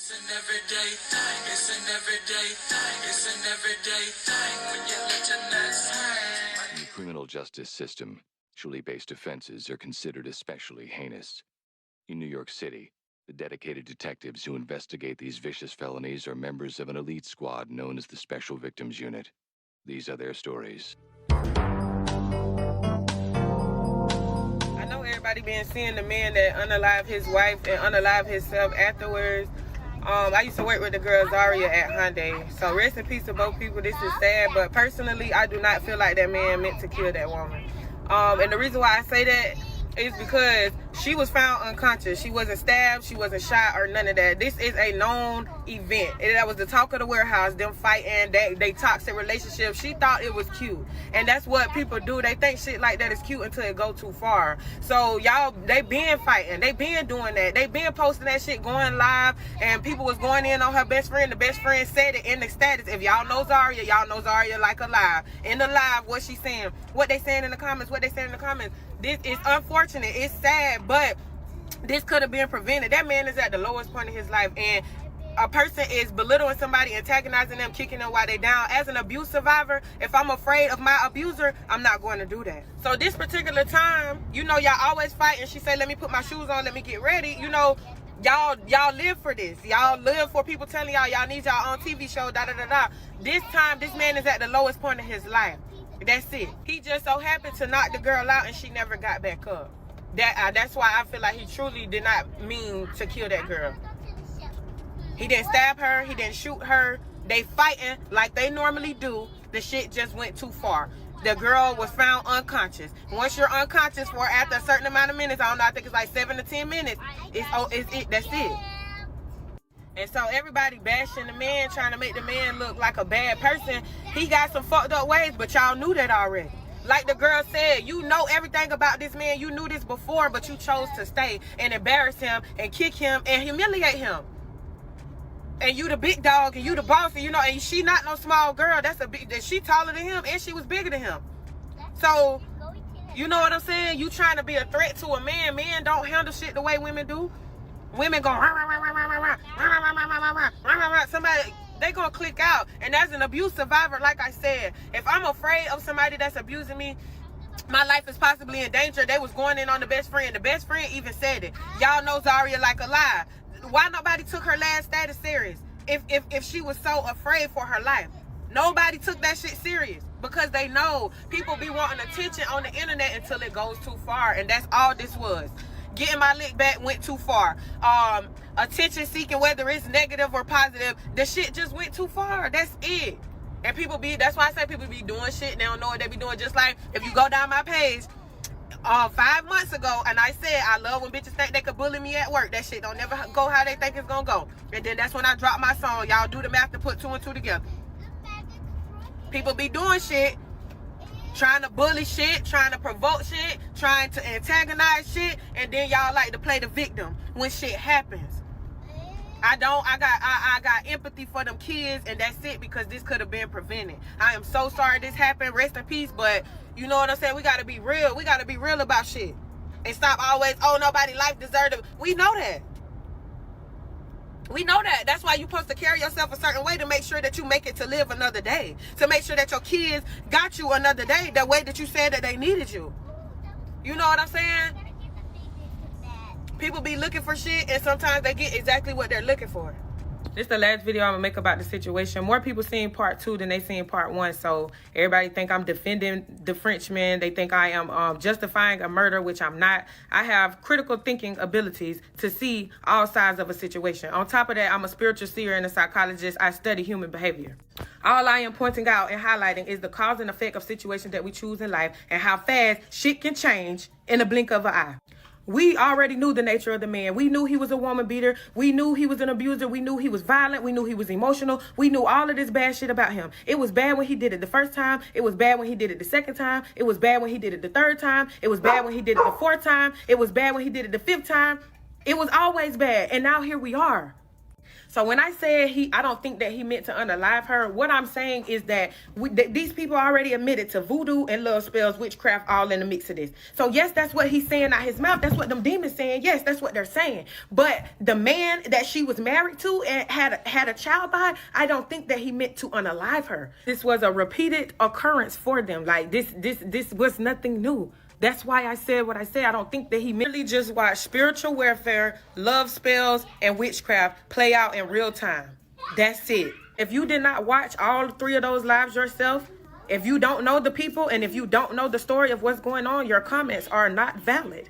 It's an everyday thing, it's an everyday thing, it's an everyday thing when you let your nuts hang. In the criminal justice system, sexually-based offenses are considered especially heinous. In New York City, the dedicated detectives who investigate these vicious felonies are members of an elite squad known as the Special Victims Unit. These are their stories. I know everybody been seeing the man that unalived his wife and unalived himself afterwards. I used to work with the girl Zaria at Hyundai. So rest in peace to both people. This is sad, but personally, I do not feel like that man meant to kill that woman. And the reason why I say that is because she was found unconscious. She wasn't stabbed, she wasn't shot or none of that. This is a known event. That was the talk of the warehouse, them fighting, they toxic relationship. She thought it was cute. And that's what people do. They think shit like that is cute until it go too far. So y'all, they been fighting. They been doing that. They been posting that shit, going live, and people was going in on her best friend. The best friend said it in the status. If y'all know Zaria, y'all know Zaria like alive. In the live, what she saying, what they saying in the comments, This is unfortunate. It's sad, but this could have been prevented. That man is at the lowest point of his life, and a person is belittling somebody, antagonizing them, kicking them while they down. As an abuse survivor, if I'm afraid of my abuser, I'm not going to do that. So this particular time, you know, y'all always fight, and she said, let me put my shoes on, let me get ready. You know, y'all live for this. Y'all live for people telling y'all need y'all own TV show, da-da-da-da. This time, this man is at the lowest point of his life. That's it. He just so happened to knock the girl out, and she never got back up. That's why I feel like he truly did not mean to kill that girl. He didn't stab her. He didn't shoot her. They fighting like they normally do. The shit just went too far. The girl was found unconscious. Once you're unconscious for after a certain amount of minutes, I don't know, I think it's like 7 to 10 minutes, that's it. And so everybody bashing the man, trying to make the man look like a bad person. He got some fucked up ways, but y'all knew that already. Like the girl said, you know everything about this man. You knew this before, but you chose to stay and embarrass him and kick him and humiliate him. And you the big dog and you the boss, and you know, and she not no small girl. She taller than him and she was bigger than him. So, you know what I'm saying? You trying to be a threat to a man. Men don't handle shit the way women do. Women go, somebody, they gonna click out. And as an abuse survivor, like I said, if I'm afraid of somebody that's abusing me, my life is possibly in danger. They was going in on the best friend. The best friend even said it. Y'all know Zaria like a lie. Why nobody took her last status serious? If she was so afraid for her life. Nobody took that shit serious because they know people be wanting attention on the internet until it goes too far. And that's all this was. Getting my lick back went too far. Attention seeking, whether it's negative or positive, the shit just went too far. That's it. And that's why I say people be doing shit and they don't know what they be doing. Just like if you go down my page 5 months ago, and I said I love when bitches think they could bully me at work. That shit don't never go how they think it's gonna go. And then that's when I dropped my song. Y'all do the math to put 2 and 2 together. People be doing shit, trying to bully shit, trying to provoke shit, trying to antagonize shit, and then y'all like to play the victim when shit happens. I got empathy for them kids, and that's it, because this could have been prevented. I am so sorry this happened. Rest in peace, but you know what I'm saying? We got to be real. We got to be real about shit. And stop always, oh, nobody's life deserved it. We know that. We know that. That's why you're supposed to carry yourself a certain way to make sure that you make it to live another day. To make sure that your kids got you another day the way that you said that they needed you. You know what I'm saying? People be looking for shit, and sometimes they get exactly what they're looking for. This is the last video I'm gonna make about the situation. More people seeing part 2 than they seeing part 1. So everybody think I'm defending the Frenchman. They think I am justifying a murder, which I'm not. I have critical thinking abilities to see all sides of a situation. On top of that, I'm a spiritual seer and a psychologist. I study human behavior. All I am pointing out and highlighting is the cause and effect of situations that we choose in life and how fast shit can change in a blink of an eye. We already knew the nature of the man. We knew he was a woman beater. We knew he was an abuser. We knew he was violent. We knew he was emotional. We knew all of this bad shit about him. It was bad when he did it the first time. It was bad when he did it the second time. It was bad when he did it the third time. It was bad when he did it the fourth time. It was bad when he did it the fifth time. It was always bad. And now here we are. So when I said I don't think that he meant to unalive her, what I'm saying is that these people already admitted to voodoo and love spells, witchcraft, all in the mix of this. So yes, that's what he's saying out his mouth. That's what them demons saying. Yes, that's what they're saying. But the man that she was married to and had a child by, I don't think that he meant to unalive her. This was a repeated occurrence for them. Like this was nothing new. That's why I said what I said. I don't think that he merely just watched spiritual warfare, love spells, and witchcraft play out in real time. That's it. If you did not watch all 3 of those lives yourself, if you don't know the people and if you don't know the story of what's going on, your comments are not valid.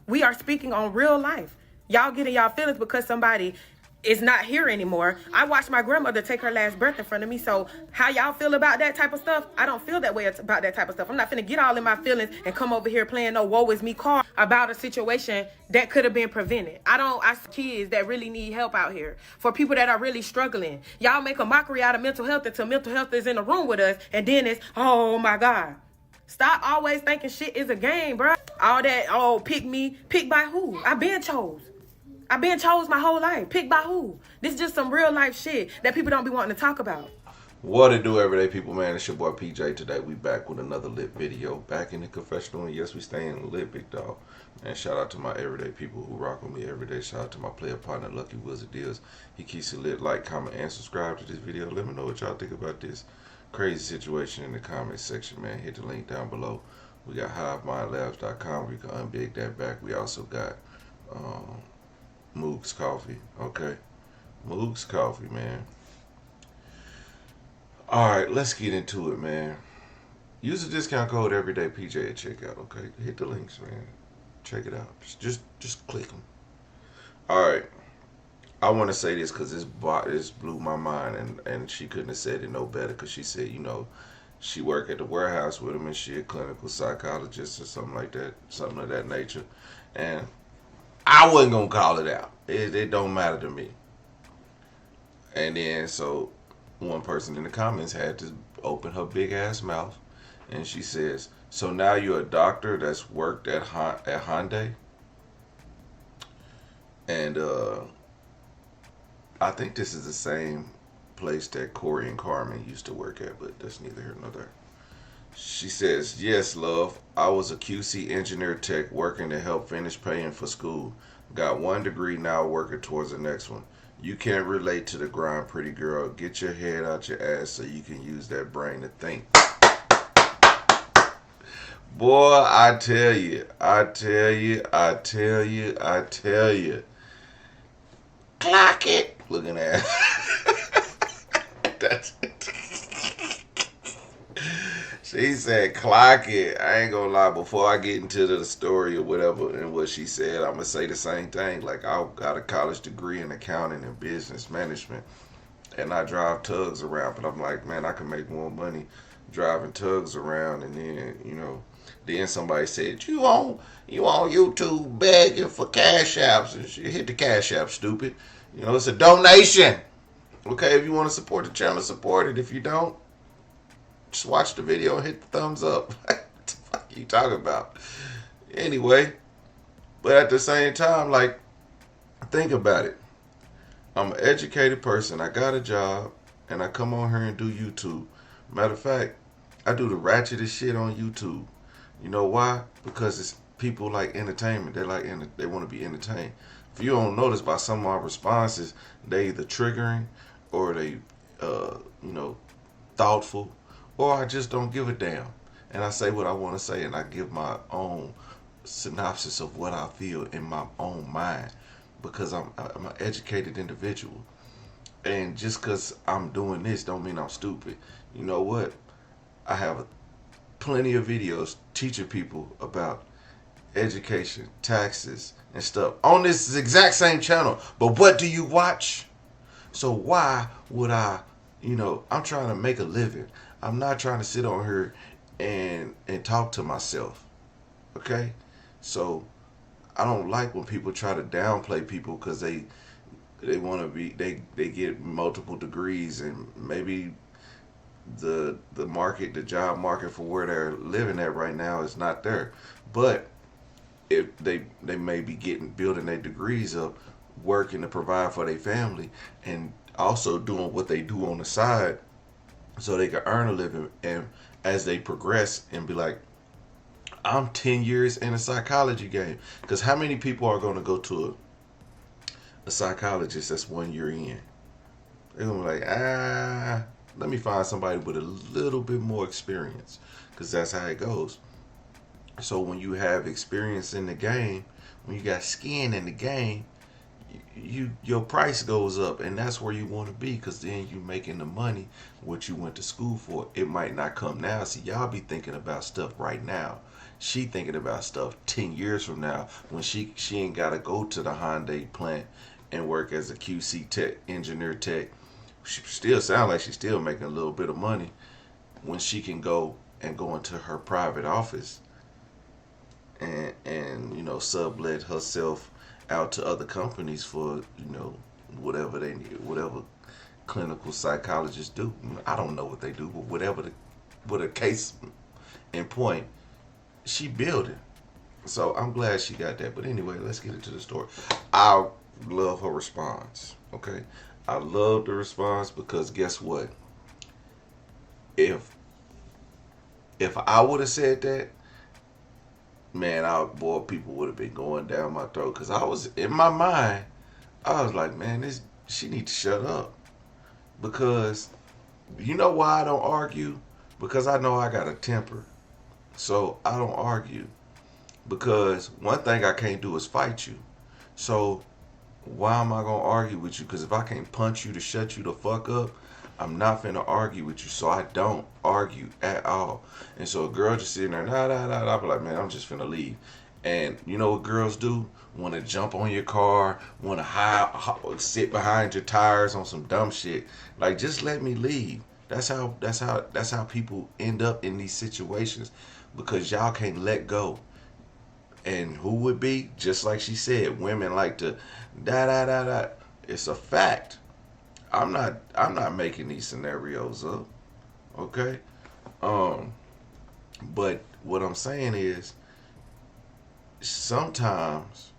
We are speaking on real life. Y'all getting y'all feelings because somebody is not here anymore. I watched my grandmother take her last breath in front of me. So how y'all feel about that type of stuff? I don't feel that way about that type of stuff. I'm not finna get all in my feelings and come over here playing no woe is me card about a situation that could have been prevented. I see kids that really need help out here. For people that are really struggling. Y'all make a mockery out of mental health until mental health is in the room with us. And then it's, oh my God. Stop always thinking shit is a game, bro. All that, pick me. Pick by who? I've been chose my whole life. Pick by who? This is just some real life shit that people don't be wanting to talk about. What it do, everyday people, man? It's your boy PJ. Today we back with another lit video. Back in the confessional, and yes, we staying lit, big dog. And shout out to my everyday people who rock with me every day. Shout out to my player partner, Lucky Wizard Deals. He keeps it lit. Like, comment, and subscribe to this video. Let me know what y'all think about this crazy situation in the comment section, man. Hit the link down below. We got HiveMindLabs.com where you can unbig that back. We also got Moog's Coffee, okay? Moog's Coffee, man. Alright, let's get into it, man. Use the discount code everydaypj at checkout, okay? Hit the links, man. Check it out. Just click them. Alright. I want to say this because this blew my mind, and she couldn't have said it no better because she said, you know, she worked at the warehouse with him and she a clinical psychologist or something like that, something of that nature. And I wasn't going to call it out. It don't matter to me. And then, so, one person in the comments had to open her big ass mouth. And she says, so now you're a doctor that's worked at Hyundai? And, I think this is the same place that Corey and Carmen used to work at, but that's neither here nor there. She says, yes, love. I was a QC engineer tech working to help finish paying for school. Got 1 degree now working towards the next one. You can't relate to the grind, pretty girl. Get your head out your ass so you can use that brain to think. Boy, I tell you. Clock it. Looking at that's she said clock it. I ain't gonna lie, before I get into the story or whatever and what she said, I'm gonna say the same thing. Like, I got a college degree in accounting and business management, and I drive tugs around, but I'm like, man, I can make more money driving tugs around. And then, you know, then somebody said, you on YouTube begging for Cashapps, and shit. Hit the Cashapp, stupid. You know, it's a donation. Okay, if you want to support the channel, support it. If you don't, just watch the video and hit the thumbs up. What the fuck are you talking about? Anyway, but at the same time, like, think about it. I'm an educated person. I got a job, and I come on here and do YouTube. Matter of fact, I do the ratchetest shit on YouTube. You know why? Because it's people like entertainment. They want to be entertained. If you don't notice by some of my responses, they either triggering or they, you know, thoughtful, or I just don't give a damn. And I say what I want to say, and I give my own synopsis of what I feel in my own mind, because I'm an educated individual. And just because I'm doing this don't mean I'm stupid. You know what? I have plenty of videos teaching people about education, taxes, and stuff on this exact same channel. But what do you watch? So why would I, you know, I'm trying to make a living. I'm not trying to sit on here and talk to myself. Okay? So I don't like when people try to downplay people because they want to be, they get multiple degrees, and maybe the market, the job market for where they're living at right now is not there. But if they may be building their degrees up, working to provide for their family and also doing what they do on the side so they can earn a living. And as they progress and be like, I'm 10 years in a psychology game. Because how many people are going to go to a psychologist that's 1 year in? They're going to be like, let me find somebody with a little bit more experience. Because that's how it goes. So when you have experience in the game, when you got skin in the game, your price goes up, and that's where you want to be, because then you making the money what you went to school for. It might not come now. See, y'all be thinking about stuff right now. She thinking about stuff 10 years from now when she ain't got to go to the Hyundai plant and work as a QC tech, engineer tech. She still sound like she's still making a little bit of money when she can go into her private office and you know, sublet herself out to other companies for, you know, whatever they need, whatever clinical psychologists do. I don't know what they do, but whatever the case in point, she building. So I'm glad she got that. But anyway, let's get into the story. I love her response. Okay, I love the response because guess what? If I would have said that, man, people would have been going down my throat. Because I was, in my mind, I was like, man, she need to shut up. Because, you know why I don't argue? Because I know I got a temper. So I don't argue. Because one thing I can't do is fight you. So why am I going to argue with you? Because if I can't punch you to shut you the fuck up, I'm not finna argue with you. So I don't argue at all. And so a girl just sitting there, I'll be like, man, I'm just finna leave. And you know what girls do? Want to jump on your car, want to sit behind your tires on some dumb shit. Like, just let me leave. That's how people end up in these situations, because y'all can't let go. And who would be? Just like she said, women like to da. It's a fact. I'm not making these scenarios up. Okay? But what I'm saying is, sometimes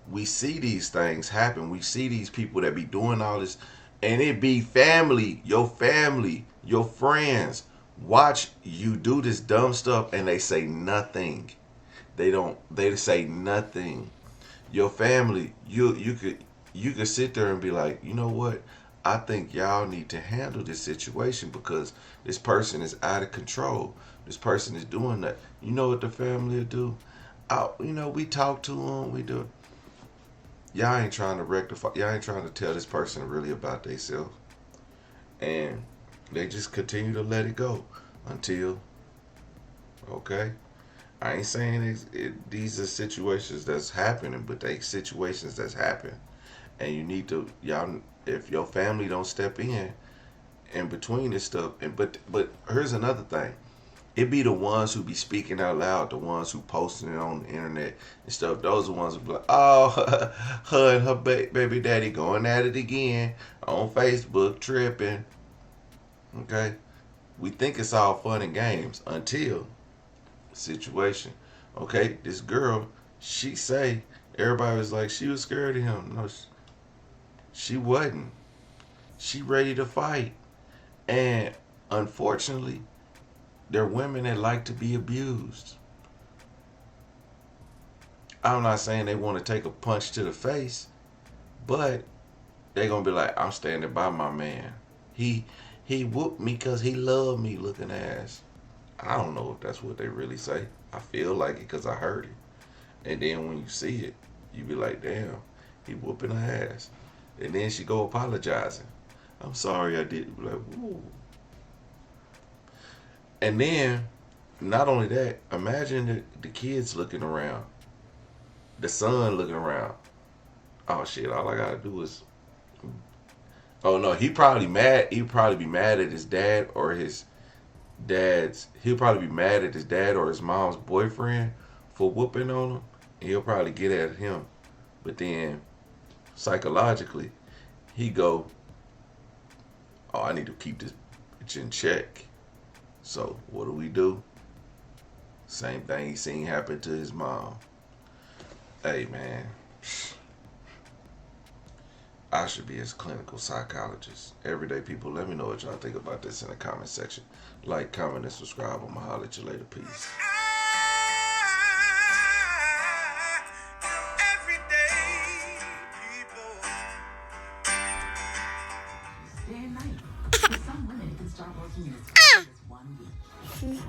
we see these things happen. We see these people that be doing all this, and it be family, your friends, watch you do this dumb stuff and they say nothing. They say nothing. Your family, you could sit there and be like, you know what? I think y'all need to handle this situation because this person is out of control. This person is doing that. You know what the family will do? We talk to them. We do. Y'all ain't trying to rectify. Y'all ain't trying to tell this person really about themselves. And they just continue to let it go until, okay? I ain't saying these are situations that's happening, but they situations that's happen. And you need to, y'all, if your family don't step in between this stuff, but here's another thing. It be the ones who be speaking out loud, the ones who posting it on the internet and stuff. Those are the ones who be like, oh, her and her baby daddy going at it again on Facebook, tripping. Okay? We think it's all fun and games until situation. Okay? This girl, she say, everybody was like, she was scared of him. No, she wasn't. She ready to fight. And unfortunately, there are women that like to be abused. I'm not saying they want to take a punch to the face, but they're going to be like, I'm standing by my man. He whooped me because he loved me, looking ass. I don't know if that's what they really say. I feel like it because I heard it. And then when you see it, you be like, damn, he whooping her ass. And then she go apologizing. I'm sorry I did. Like, whoa. And then, not only that, imagine the kids looking around. The son looking around. Oh shit, all I gotta do is, oh no, he probably mad. He'd probably be mad at his dad or his dad's. He'll probably be mad at his dad or his mom's boyfriend for whooping on him. And he'll probably get at him. But then, psychologically, he go, oh, I need to keep this bitch in check. So what do? Same thing he seen happen to his mom. Hey man, I should be his clinical psychologist. Everyday people, let me know what y'all think about this in the comment section. Like, comment, and subscribe. I'ma holler at you later. Peace. Everyday people. Day and night. For some women, it can start working in as early as 1 week.